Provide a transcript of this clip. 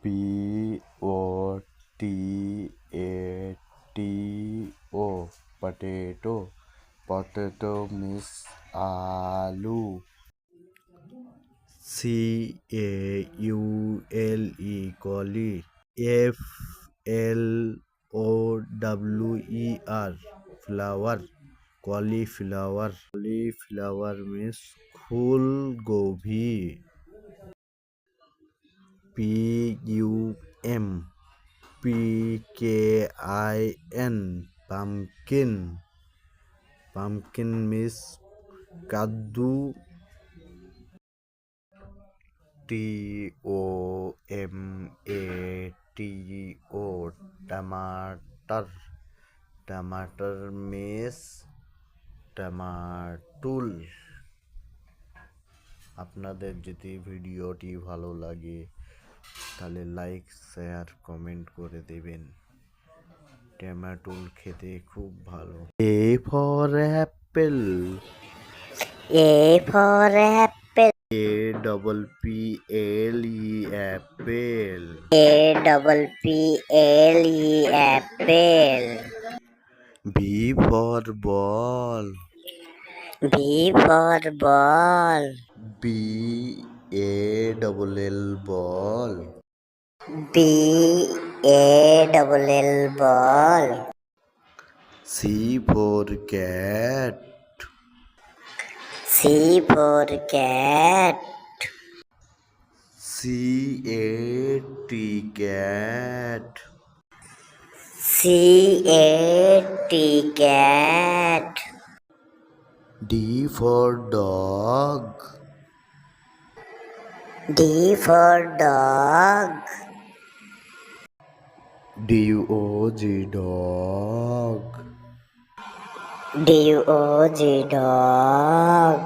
POTATO potato. Potato means आलू. CAULE coli. FLOWER flower. Cauliflower. Cauliflower means फूल गोभी. PUMPKIN pumpkin. Pumpkin means kaddu. TOMATO टमाटर. टमाटर means টমাটুল. আপনাদের যদি ভিডিওটি ভালো লাগে তাহলে লাইক শেয়ার কমেন্ট করে দেবেন. টমাটুল খেতে খুব ভালো. A for apple. A for apple. APPLE apple. APPLE apple. B for ball. B for ball. BALL ball. BALL ball. C for cat. C for cat. CAT cat. CAT cat. D for dog. D for dog. DOG dog. DOG dog.